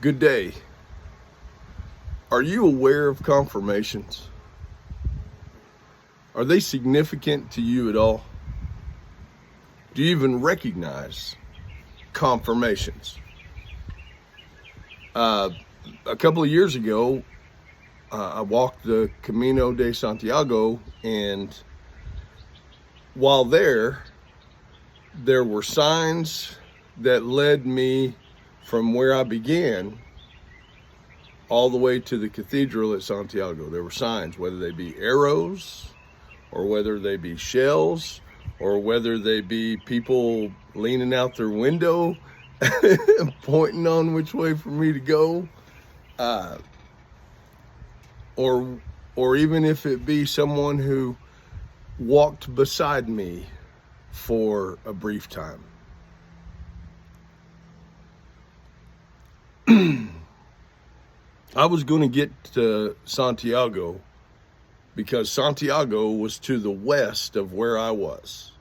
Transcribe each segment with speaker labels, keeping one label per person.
Speaker 1: Good day. Are you aware of confirmations? Are they significant to you at all? Do you even recognize confirmations? A couple of years ago, I walked the Camino de Santiago, and while there were signs that led me from where I began all the way to the cathedral at Santiago. There were signs, whether they be arrows or whether they be shells or whether they be people leaning out their window pointing on which way for me to go, or even if it be someone who walked beside me for a brief time. I was going to get to Santiago because Santiago was to the west of where I was.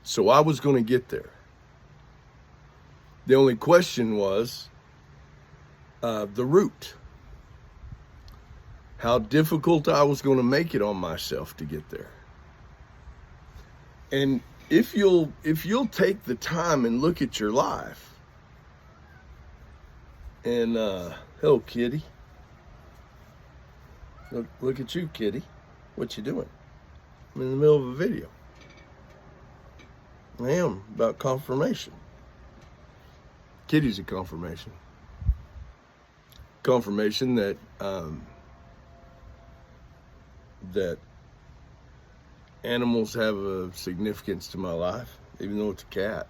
Speaker 1: So I was going to get there. The only question was the route. How difficult I was going to make it on myself to get there. And if you'll take the time and look at your life, and hello, kitty. Look at you, kitty. What you doing? I'm in the middle of a video. I am, about confirmation. Kitty's a confirmation. Confirmation that that animals have a significance to my life, even though it's a cat.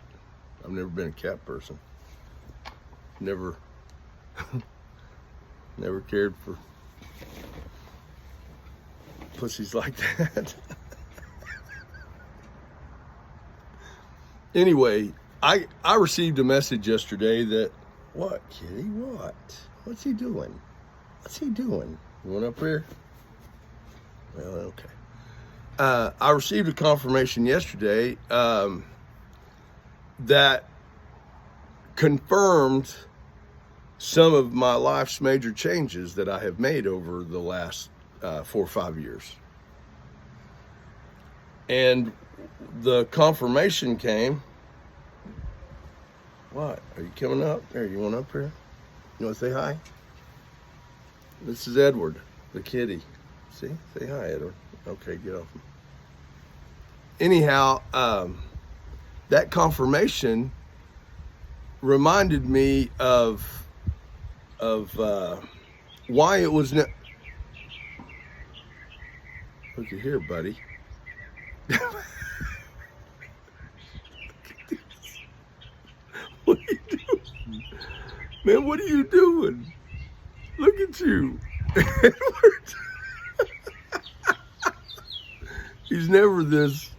Speaker 1: I've never been a cat person. Never cared for pussies like that. Anyway, I received a message yesterday that, what, kitty, what? What's he doing? What's he doing? You want up here? Well, okay. I received a confirmation yesterday that confirmed some of my life's major changes that I have made over the last 4 or 5 years. And the confirmation came. What? Are you coming up? There, you want up here? You want to say hi? This is Edward, the kitty. See? Say hi, Edward. Okay, get off him. Anyhow, that confirmation reminded me of why it was looky here, buddy. What are you doing? Man, what are you doing? Look at you. Edward. He's never this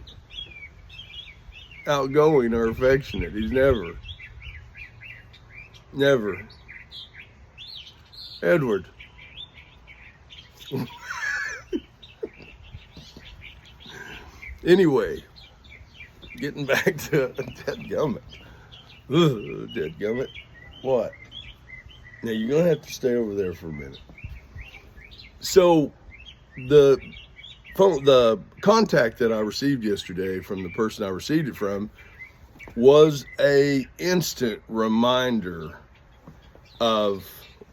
Speaker 1: outgoing or affectionate. He's never. Edward. Anyway, getting back to dadgummit. Dadgummit. What? Now you're going to have to stay over there for a minute. So the contact that I received yesterday from the person I received it from was a instant reminder of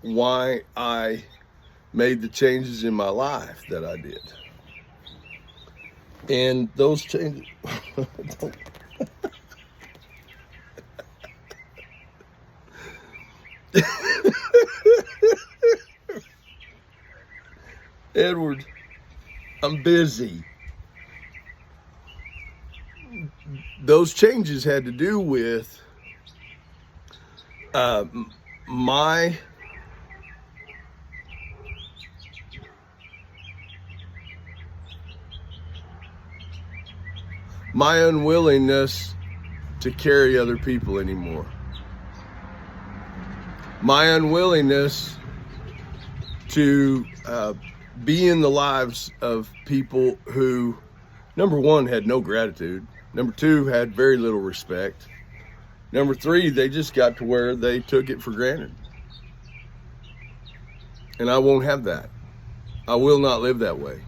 Speaker 1: why I made the changes in my life that I did. And those changes Edward, I'm busy. Those changes had to do with my unwillingness to carry other people anymore. My unwillingness to be in the lives of people who, number one, had no gratitude. Number two, had very little respect. Number three, they just got to where they took it for granted. And I won't have that. I will not live that way.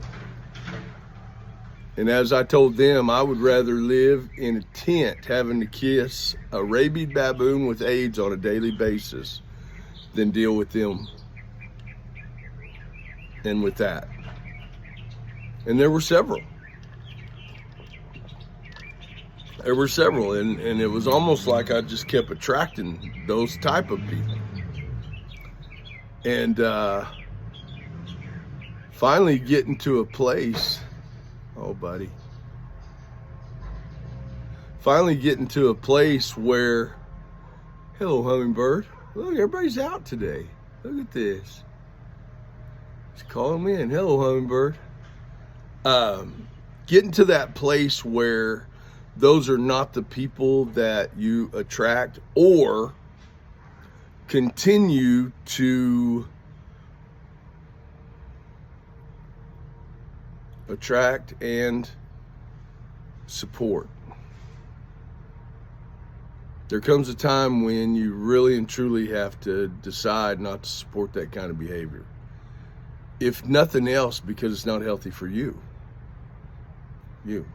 Speaker 1: And as I told them, I would rather live in a tent having to kiss a rabid baboon with AIDS on a daily basis than deal with them and with that. And there were several. There were several, and it was almost like I just kept attracting those type of people. And finally getting to a place, oh buddy, finally getting to a place where, hello hummingbird, look, everybody's out today. Look at this. Just call them in. Hello hummingbird. Getting to that place where those are not the people that you attract or continue to attract and support. There comes a time when you really and truly have to decide not to support that kind of behavior. If nothing else, because it's not healthy for you. You.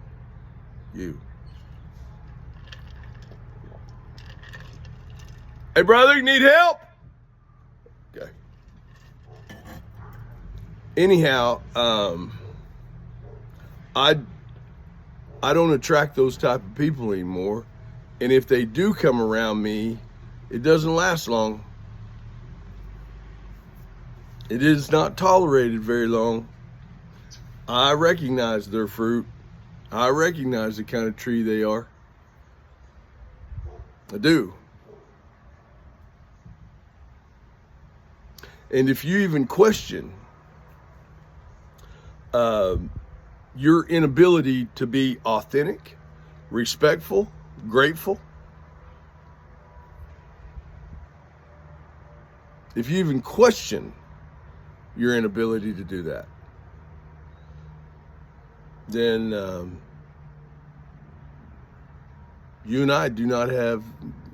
Speaker 1: Hey brother, you need help? Okay. Anyhow, I don't attract those type of people anymore. And if they do come around me, it doesn't last long. It is not tolerated very long. I recognize their fruit. I recognize the kind of tree they are. I do. And if you even question your inability to be authentic, respectful, grateful, if you even question your inability to do that, then you and I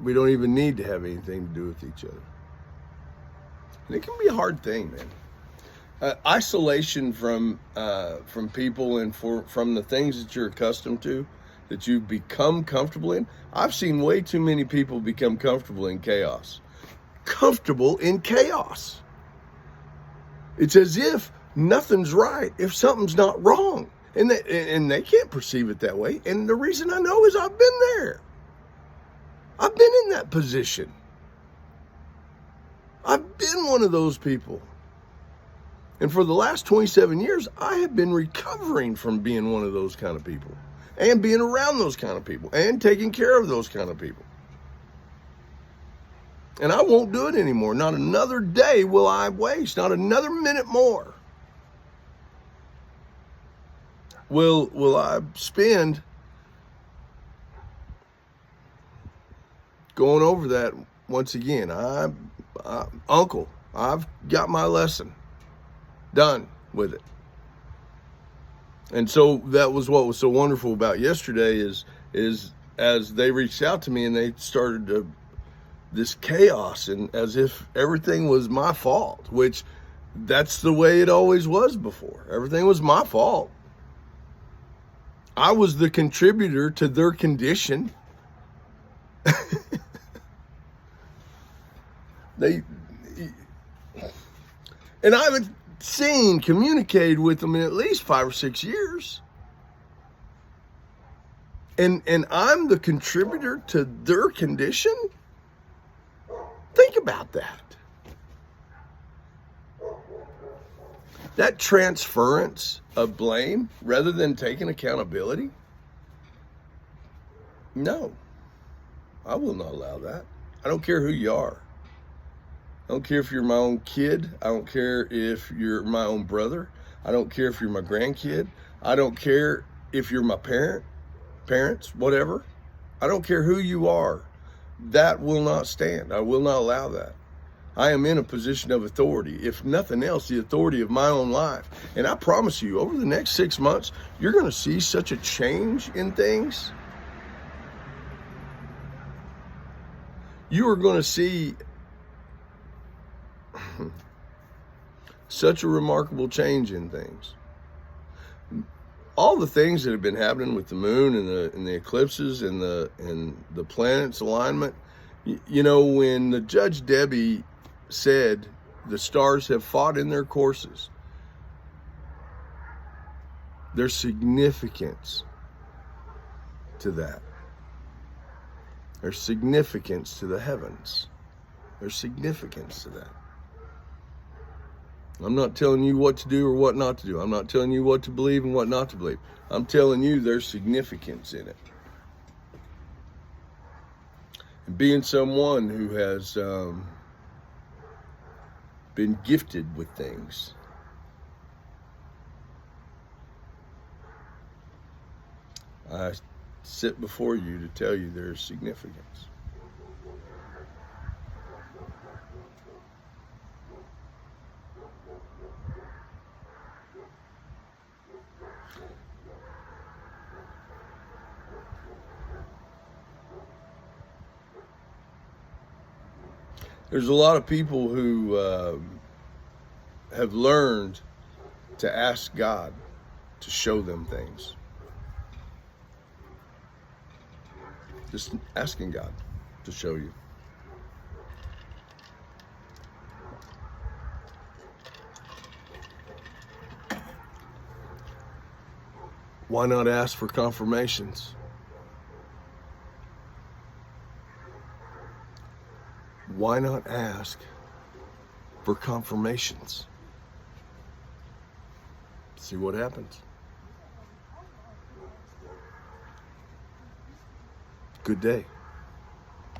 Speaker 1: we don't even need to have anything to do with each other. And it can be a hard thing, man. Isolation from people and from the things that you're accustomed to, that you've become comfortable in. I've seen way too many people become comfortable in chaos. Comfortable in chaos. It's as if nothing's right if something's not wrong. And they can't perceive it that way. And the reason I know is I've been there. I've been in that position. I've been one of those people. And for the last 27 years, I have been recovering from being one of those kind of people. And being around those kind of people. And taking care of those kind of people. And I won't do it anymore. Not another day will I waste. Not another minute more will I spend going over that once again. Uncle, I've got my lesson. Done with it. And so that was what was so wonderful about yesterday is as they reached out to me and they started this chaos, and as if everything was my fault, which that's the way it always was before. Everything was my fault. I was the contributor to their condition. And I haven't communicated with them in at least 5 or 6 years. And I'm the contributor to their condition? Think about that. That transference of blame rather than taking accountability? No, I will not allow that. I don't care who you are. I don't care if you're my own kid. I don't care if you're my own brother. I don't care if you're my grandkid. I don't care if you're my parents, whatever. I don't care who you are. That will not stand. I will not allow that. I am in a position of authority. If nothing else, the authority of my own life. And I promise you, over the next 6 months, you're going to see such a change in things. you are going to see such a remarkable change in things. All the things that have been happening with the moon and the eclipses and the planets alignment. You know, when the Judge Debbie said the stars have fought in their courses, there's significance to that. There's significance to the heavens. There's significance to that. I'm not telling you what to do or what not to do. I'm not telling you what to believe and what not to believe. I'm telling you there's significance in it. And being someone who has been gifted with things, I sit before you to tell you there's significance. There's a lot of people who have learned to ask God to show them things. Just asking God to show you. Why not ask for confirmations? Why not ask for confirmations? See what happens. Good day.